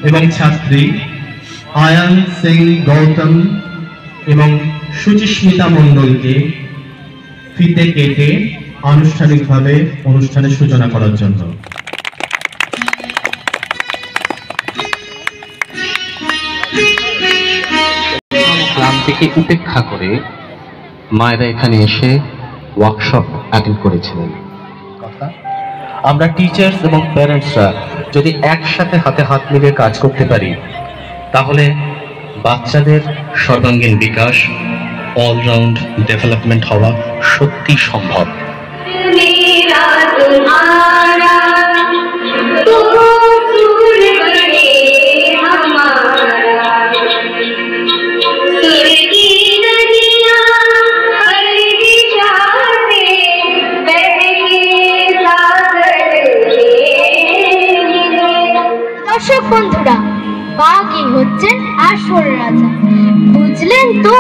এবং ছাত্রী আয়ান সিং গৌতম এবং সুচিস্মিতা মণ্ডলকে ফিতে কেটে আনুষ্ঠানিকভাবে অনুষ্ঠানের সূচনা করার জন্য। ক্লান্তিকে উপেক্ষা করে মায়েরা এখানে এসে ওয়ার্কশপ অ্যাটেন্ড করেছিলেন। আমরা টিচার্স এবং প্যারেন্টসরা যদি একসাথে হাতে হাত মিলিয়ে কাজ করতে পারি তাহলে বাচ্চাদের সর্বাঙ্গীন বিকাশ, অলরাউন্ড ডেভেলপমেন্ট হওয়া সত্যি সম্ভব। দর্শক বন্ধুরা, বাঘই হচ্ছেন আসল রাজা, বুঝলেন তো?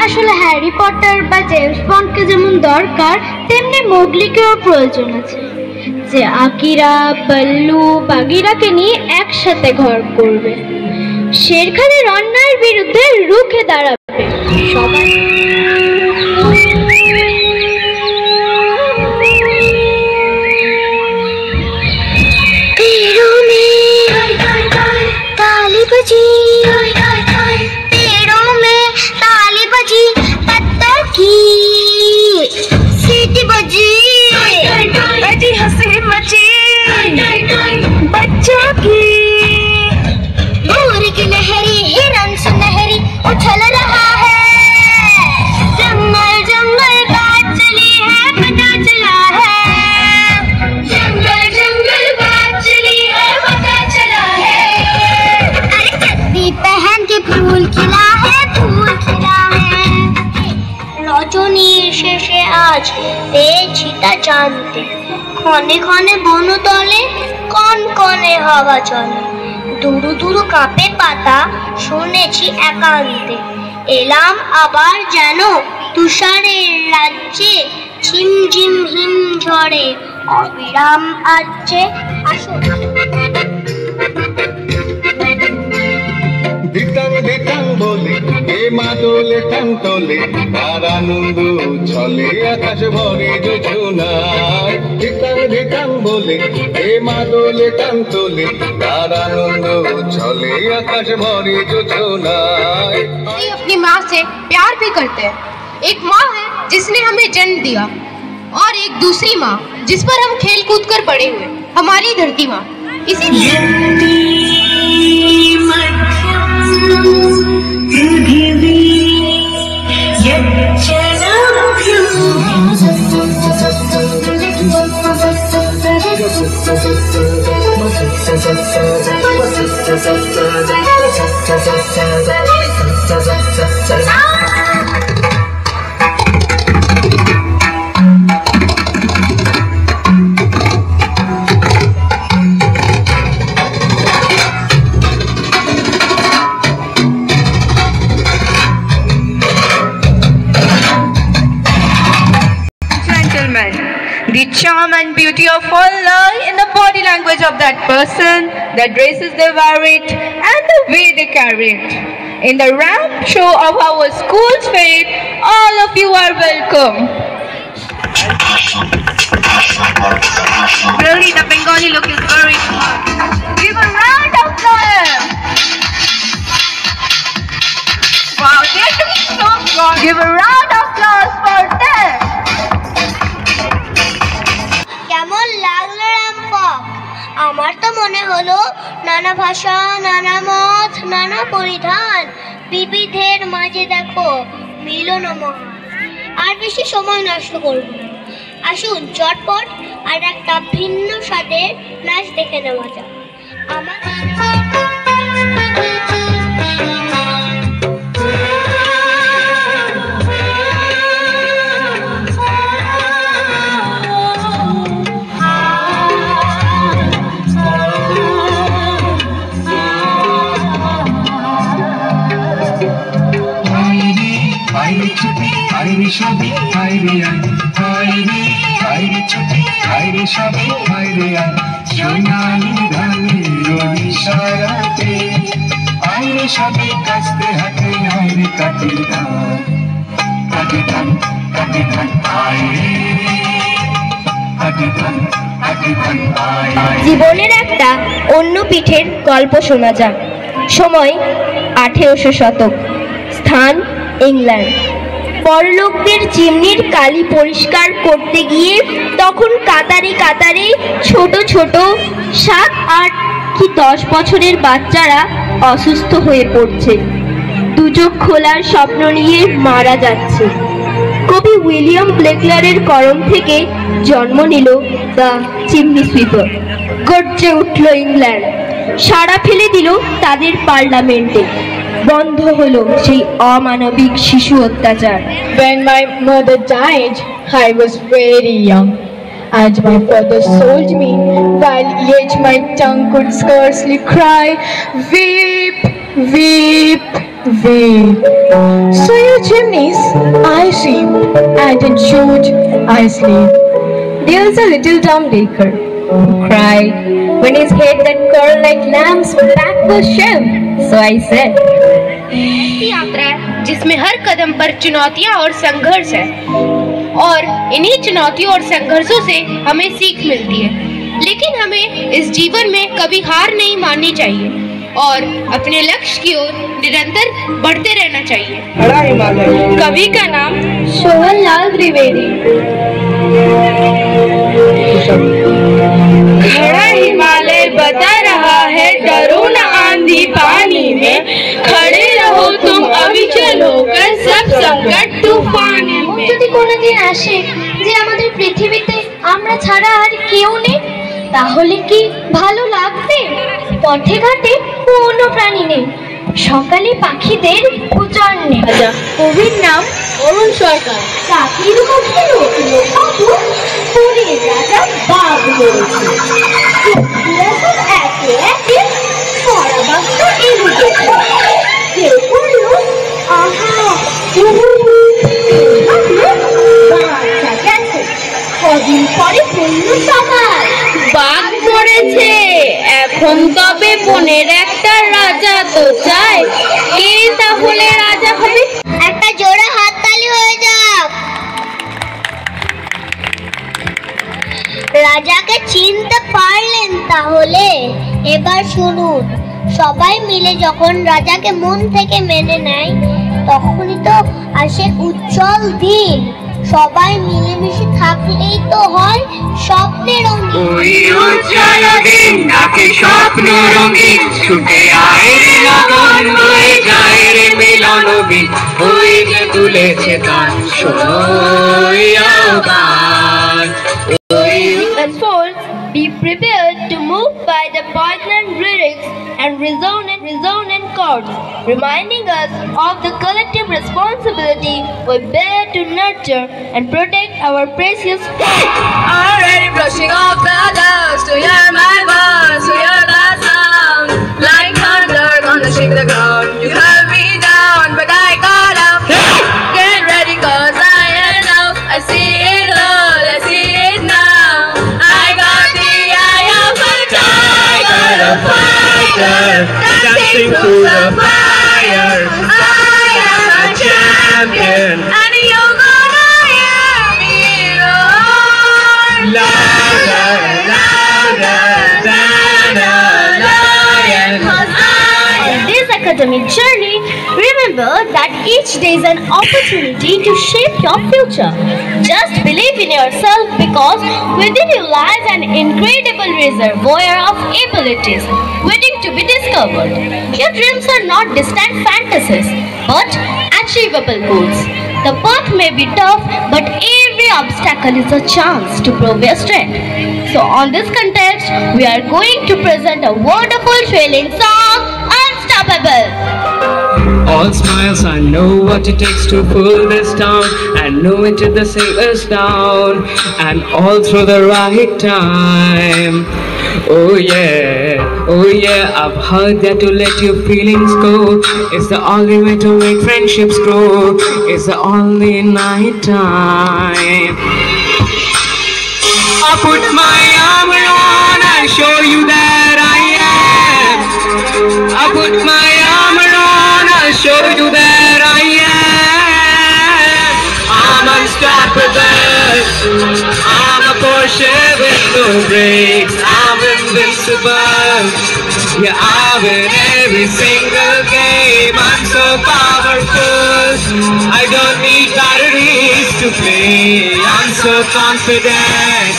আসলে হ্যারি পটার বা জেমস বন্ডকে যেমন দরকার তেমনি মোগলিকেও প্রয়োজন আছে, যে আকিরা, বল্লু, বাগিরাকে নিয়ে একসাথে ঘর করবে, শের খানের অন্যায়ের বিরুদ্ধে রুখে দাঁড়াবে। সবাই उछल रहा है, जंगल जंगल बात चली है, पता चला है, जंगल जंगल बात चली है, पता चला है। अरे चड्डी पहन के फूल खिला है, फूल खिला है। रजनीर शेषे आज पेয়েছি তা জানতে, ক্ষণে ক্ষণে বনতলে কনকনে হাওয়া চলে, দুরু দুরু কাঁপে পাতা শুনেছি একান্তে, এলাম আবার যেন তুষারের রাজ্যে, ঝিমঝিম হিম ঝড়ে অবিরাম আসছে। আসুন ধিটাং ধিটাং বলে এ মাদলে টাং তোলে, তার আনন্দ ছলে আকাশ ভরে যোজনায়। ধিটাং ধিটাং বলে এ মাদলে টাং তোলে, তার আনন্দ ছলে आकाश भरे जोजनाए। अपनी माँ से प्यार भी करते हैं। एक माँ है जिसने हमें जन्म दिया और एक दूसरी माँ जिस पर हम खेल कूद कर बड़े हुए, हमारी धरती माँ। इसीलिए the charm and beauty of all lie in the body language of that person, the dresses they wear it, and the way they carry it. In the ramp show of our school's fate, all of you are welcome. Really, the Bengali look is very smart. Give a round of applause. Wow, they're doing so good. Give a round of applause for them. কেমন লাগলো রামপক? আমার তো মনে হলো নানা ভাষা, নানা মত, নানা পরিধান, বিবিধের মাঝে দেখো মিলন মহান। আর বেশি সময় নষ্ট করব না, আসুন চটপট আর একটা ভিন্ন স্বাদের নাচ দেখে নেওয়া যাক। আমার सोनाली धानी रोनी सारा সাথে কাস্তে হাতে আইরে কাটি ধান কাটি ধান কাটি ধান আইরে কাটি ধান কাটি ধান আইরে। জীবনের একটা অন্য পিঠের গল্প শোনা যাক। সময় 1800 শতক, স্থান ইংল্যান্ড। বড়লোকদের চিমনির কালি পরিষ্কার করতে গিয়ে তখন কাতারে কাতারে ছোট ছোট 7, 8 কি 10 বছরের বাচ্চারা অসুস্থ হয়ে পড়ছে, দুচোখ খোলার স্বপ্ন নিয়ে মারা যাচ্ছে। কবি উইলিয়াম ব্লেকলারের কলম থেকে জন্ম নিল দ্য চিমনি সুইপার। গর্জে উঠল ইংল্যান্ড, সাড়া ফেলে দিল তাদের পার্লামেন্টে। বন্ধ হলো সেই অমানবিক শিশু অত্যাচার। When my mother died, I was very young, and my father sold me, while yet my tongue could scarcely cry, weep, weep, weep. So you chimneys, I sweep, and in short, I sleep. There's a little dumb baker who cried when his head that curled like lamb's back was shaved. So I said, यात्रा है जिसमें हर कदम पर चुनौतियां और संघर्ष है, और इन्हीं चुनौतियों और संघर्षों से हमें सीख मिलती है। लेकिन हमें इस जीवन में कभी हार नहीं माननी चाहिए और अपने लक्ष्य की ओर निरंतर बढ़ते रहना चाहिए। कवि का नाम सोहन लाल द्विवेदी। खड़ा हिमालय बता रहा है, डरो न आंधी पानी में, खड़े रहो तुम अविचल होकर सब संकट तूफानी में। যদি কোনোদিন আসে যে আমাদের পৃথিবীতে আমরা ছাড়া আর কেউ নেই, তাহলে কি ভালো লাগবে? পথে ঘাটে কোনো প্রাণী নেই, সকালে পাখিদের উচ্চারণ নেই। কবির নাম অরুণ সরকার। কাকির মুখে রটিল কাপড়, পরে রাজা বাঘ হয়েছে। একে একে পরাবাক্য এলুকে কেউ বলল আহা বাচ্চা গেছে, কদিন পরে পড়ল সকাল। বাঘ মরেছে, এখন তবে বনের একটা রাজা তো চাই, কে তাহলে রাজা হবে? একটা জোরে হাততালি হয়ে যাক। রাজাকে চিনতে পারলেন তাহলে? এবার শুনুন, সবাই মিলে যখন রাজাকে মন থেকে মেনে নেয়, তখনই তো আসে উজ্জ্বল দিন। সবাই মিলেমিশে থাকলেই তো হয় স্বপ্নের রঙিন। ওই উজ্জ্বল দিন ডাকে স্বপ্ন রঙিন, ছুটে আয় রে লগন, বয়ে যায় রে মিলন বিন, ওই যে তুলেছে তার শোনোই আহ্বান। Henceforth, be prepared to move by the poignant lyrics and resonant chords, reminding us of the collective responsibility we bear to nurture and protect our precious faith. Already brushing off the dust to hear my voice, to hear the sound like thunder gonna shake the ground. You held me down, but I got up. Get ready, 'cause I am up. I see it all, I see it now. I got the eye of a tiger, a fighter, dancing through the fire. I am a champion, and you're gonna hear me roar. Louder, louder than a lion. On this academic journey, remember that each day is an opportunity to shape your future. Just believe in yourself, because within you lies an incredible reservoir of abilities waiting to be discovered. Your dreams are not distant fantasies, but achievable goals. The path may be tough, but every obstacle is a chance to prove your strength. So on this context, we are going to present a wonderful thrilling song, Unstoppable. All smiles, I know what it takes to pull this town, and know it to the safest down, and all through the right time. Oh yeah, I've heard that to let your feelings go is the only way to make friendships grow, it's the only night time. I put my armor on, I show you that I am. I put my armor breaks. I'm invincible. Yeah, I win every single game. I'm so powerful. I don't need batteries to play. I'm so confident.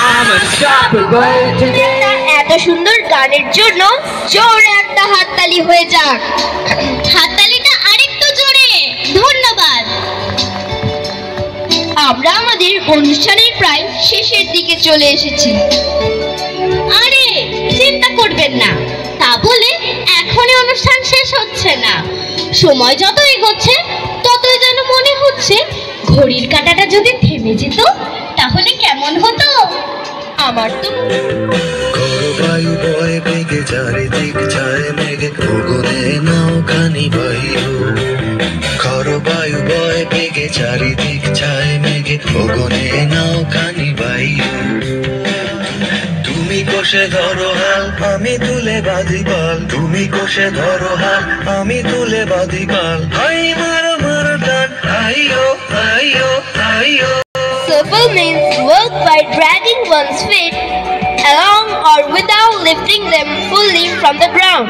I'm unstoppable today. এত সুন্দর গানের জন্য জোরে একটা হাততালি হয়ে যাক। হাততালিটা আরেকটু জোরে। ধন্যবাদ। আমরা আমাদের অনুষ্ঠানের প্রায় শেষের দিকে চলে এসেছি। আরে চিন্তা করবেন না, তা বলে এখনই অনুষ্ঠান শেষ হচ্ছে না। সময় যত এগোচ্ছে ততই যেন মনে হচ্ছে ঘড়ির কাঁটাটা যদি থেমে যেত তাহলে কেমন হতো। আমার তো বায়ু বয়ে বেগে চারিদিক ছায় মেঘে গগনে নৌকানি বাইরু খর বায়ু বয়ে বেগে চারিদিক ছায় মেঘে গগনে নৌকানি বাইরু তুমি কোষে ধরো হাল আমি তুলে বাঁধি পাল তুমি কোষে ধরো হাল আমি তুলে বাঁধি পাল হাই মারো মারো টান আইও আইও আইও। Shuffle means work by dragging one's feet along or without lifting them fully from the ground.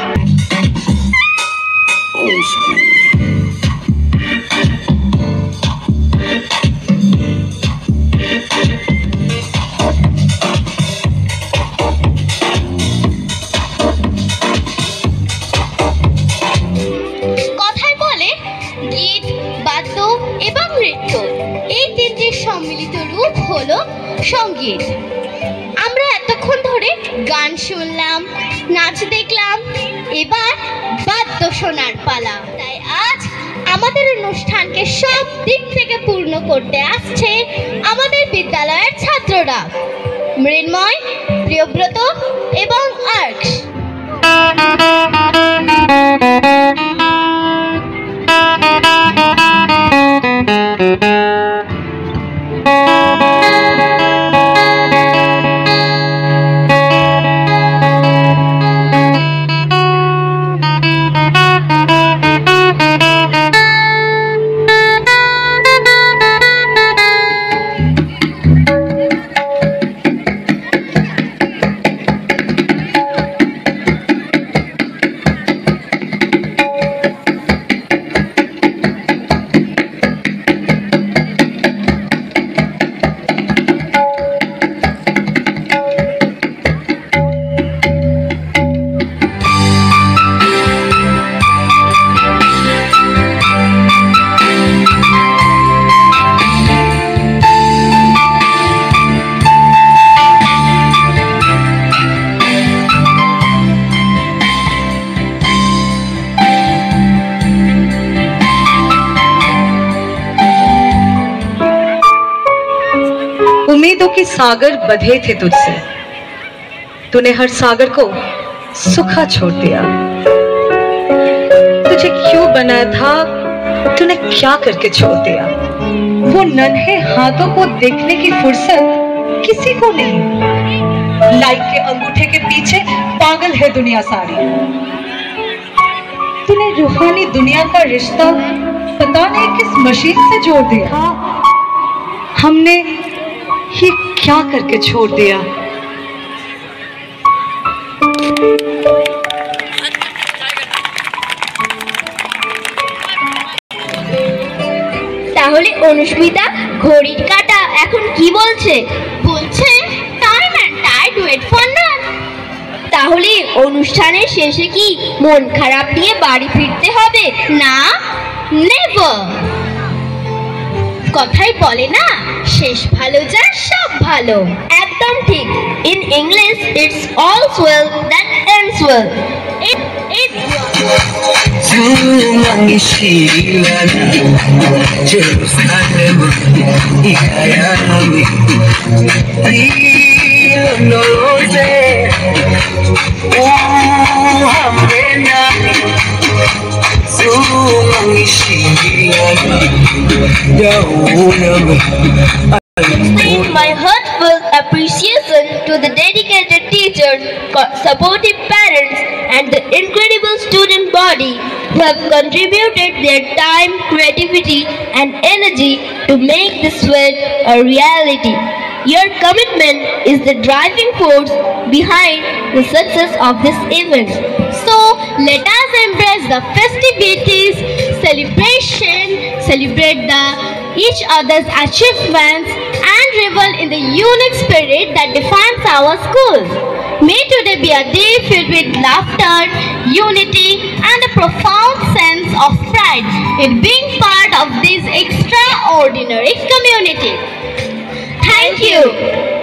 কথায় বলে গীত, বাদ্য এবং নৃত্য এই তিনটির সম্মিলিত রূপ হলো সঙ্গীত। আমরা এতক্ষণ ধরে গান শুনলাম, নাচ দেখলাম, এবার বাদ্য শোনার পালা। তাই আজ আমাদের অনুষ্ঠানকে সব দিক থেকে পূর্ণ করতে আসছে আমাদের বিদ্যালয়ের ছাত্ররা, মৃন্ময়, প্রিয়ব্রত এবং আর্কস। उम्मीदों के सागर बंधे थे तुझसे, तूने हर सागर को सूखा छोड़ दिया। तुझे क्यों बनाया था, तूने क्या करके छोड़ दिया। वो नन्हे हाथों को देखने की फुर्सत किसी को नहीं। लाइक के अंगूठे के पीछे पागल है दुनिया सारी। तूने रूहानी दुनिया का रिश्ता पता नहीं किस मशीन से जोड़ दिया। हमने ये क्या करके छोड़ दिया। তাহলে অনুস্মিতা, ঘড়ির কাঁটা এখন কি বলছে? বলছে time and tide wait for none. তাহলে অনুষ্ঠানের শেষে কি মন খারাপ নিয়ে বাড়ি ফিরতে হবে? না, নেভার। কথাই বলে না, শেষ ভালো যার সব ভালো। একদম ঠিক। In English it's all's well that ends well. Extend my heartfelt appreciation to the dedicated teachers, supportive parents, and the incredible student body who have contributed their time, creativity, and energy to make this world a reality. Your commitment is the driving force behind the success of this event. So let us embrace the festivities, celebrate each other's achievements and revel in the unique spirit that defines our schools. May today be a day filled with laughter, unity and a profound sense of pride in being part of this extraordinary community. Thank you.